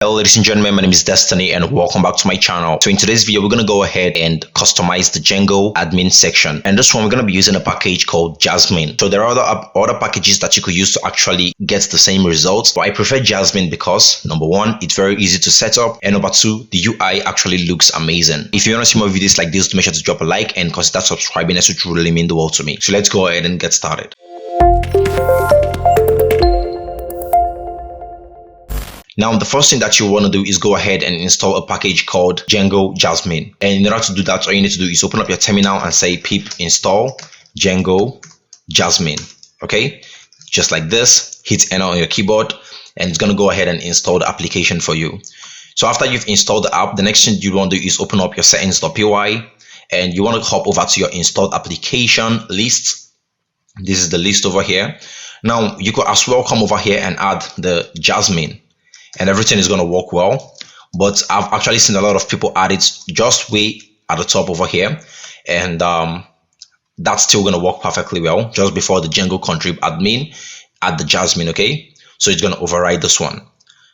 Hello ladies and gentlemen, my name is Destiny and welcome back to my channel. So in today's video, we're going to go ahead and customize the Django admin section. And this one, we're going to be using a package called Jasmine. So there are other packages that you could use to actually get the same results. But I prefer Jasmine because number one, it's very easy to set up. And number two, the UI actually looks amazing. If you want to see more videos like this, make sure to drop a like and consider subscribing, as it would really mean the world to me. So let's go ahead and get started. Now, the first thing that you want to do is go ahead and install a package called Django Jasmine. And in order to do that, all you need to do is open up your terminal and say pip install Django Jasmine. Okay, just like this, hit enter on your keyboard, and it's going to go ahead and install the application for you. So after you've installed the app, the next thing you want to do is open up your settings.py, and you want to hop over to your installed application list. This is the list over here. Now, you could as well come over here and add the Jasmine, and everything is going to work well. But I've actually seen a lot of people add it just way at the top over here, and that's still going to work perfectly well. Just before the Django contrib admin, add the Jasmine. Okay, so it's going to override this one.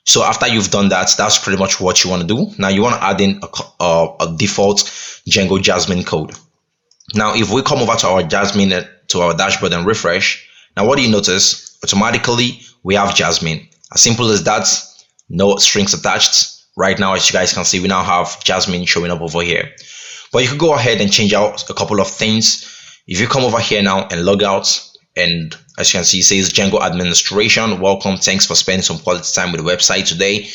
So after you've done that, that's pretty much what you want to do. Now you want to add in a default Django Jasmine code. Now if we come over to our Jasmine, to our dashboard, and refresh, now what do you notice? Automatically we have Jasmine. As simple as that. No strings attached. Right now, as you guys can see, we now have Jasmine showing up over here. But you could go ahead and change out a couple of things. If you come over here now and log out, and as you can see, it says Django administration, welcome, thanks for spending some quality time with the website today.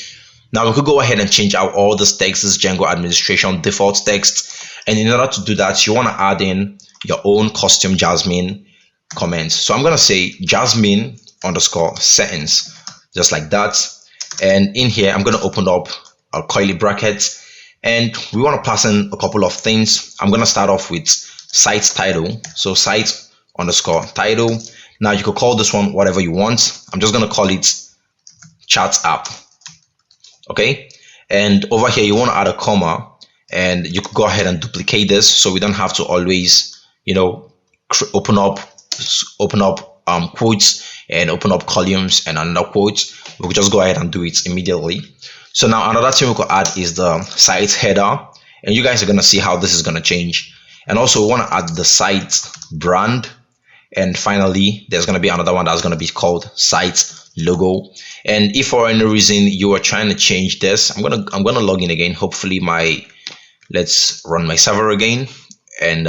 Now we could go ahead and change out all this text, this Django administration default text. And in order to do that, you want to add in your own custom Jasmine comments. So I'm going to say Jasmine underscore settings, just like that. And in here, I'm going to open up a curly bracket, and we want to pass in a couple of things. I'm going to start off with site title. So site underscore title. Now you could call this one whatever you want. I'm just going to call it chat app. Okay. And over here, you want to add a comma, and you could go ahead and duplicate this so we don't have to always, open up quotes and open up columns and another quote. We could just go ahead and do it immediately. So now another thing we could add is the site header, and you guys are going to see how this is going to change. And also we want to add the site brand, and finally there's going to be another one that's going to be called site logo. And if for any reason you are trying to change this, I'm gonna log in again. Hopefully let's run my server again, and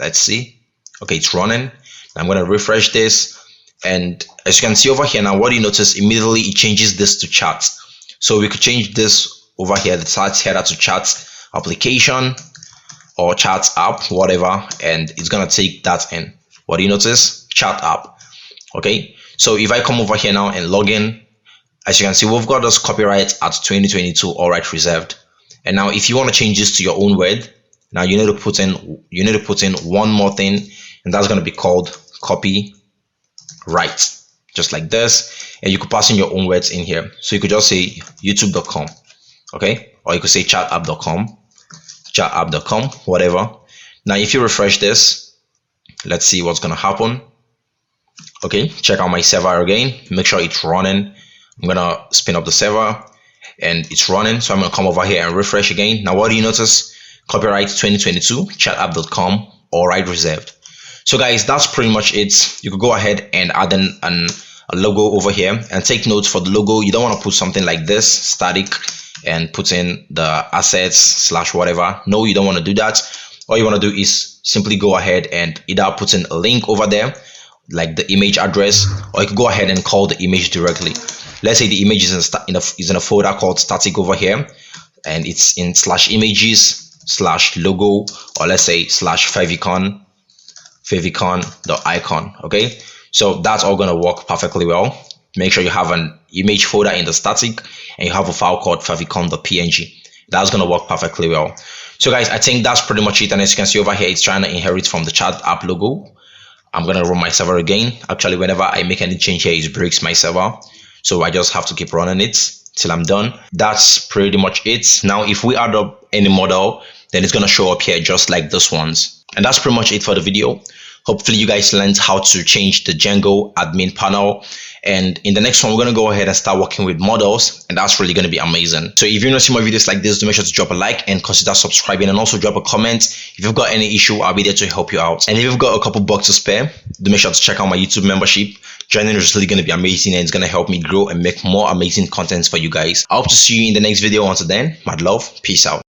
let's see. Okay, it's running. I'm going to refresh this, and as you can see over here now, what you notice immediately, it changes this to chat. So we could change this over here, the site header, to chat application or chat app, whatever, and it's going to take that in. What do you notice? Chat app. Okay, so if I come over here now and log in, as you can see, we've got this copyright at 2022, all right, reserved. And now if you want to change this to your own word, now you need to put in one more thing, and that's going to be called copyright, just like this. And you could pass in your own words in here. So you could just say youtube.com, okay, or you could say chatapp.com, whatever. Now if you refresh this, let's see what's going to happen. Okay, check out my server again, make sure it's running. I'm gonna spin up the server, and it's running. So I'm gonna come over here and refresh again. Now what do you notice? Copyright 2022, chatapp.com, all right, reserved. So guys, that's pretty much it. You could go ahead and add in a logo over here, and take note for the logo, you don't want to put something like this static and put in the assets / whatever. No, you don't want to do that. All you want to do is simply go ahead and either put in a link over there, like the image address, or you could go ahead and call the image directly. Let's say the image is in a folder called static over here, and it's in /images /logo, or let's say /favicon.icon. Okay, so that's all going to work perfectly well. Make sure you have an image folder in the static, and you have a file called favicon.png. That's going to work perfectly well. So guys, I think that's pretty much it. And as you can see over here, it's trying to inherit from the chat app logo. I'm going to run my server again. Actually, whenever I make any change here, it breaks my server, so I just have to keep running it till I'm done. That's pretty much it. Now if we add up any model, then it's going to show up here just like this ones. And that's pretty much it for the video. Hopefully you guys learned how to change the Django admin panel. And in the next one, we're going to go ahead and start working with models, and that's really going to be amazing. So if you want to see more videos like this, do make sure to drop a like and consider subscribing, and also drop a comment. If you've got any issue, I'll be there to help you out. And if you've got a couple bucks to spare, do make sure to check out my YouTube membership. Joining is really going to be amazing, and it's going to help me grow and make more amazing contents for you guys. I hope to see you in the next video. Until then, mad love, peace out.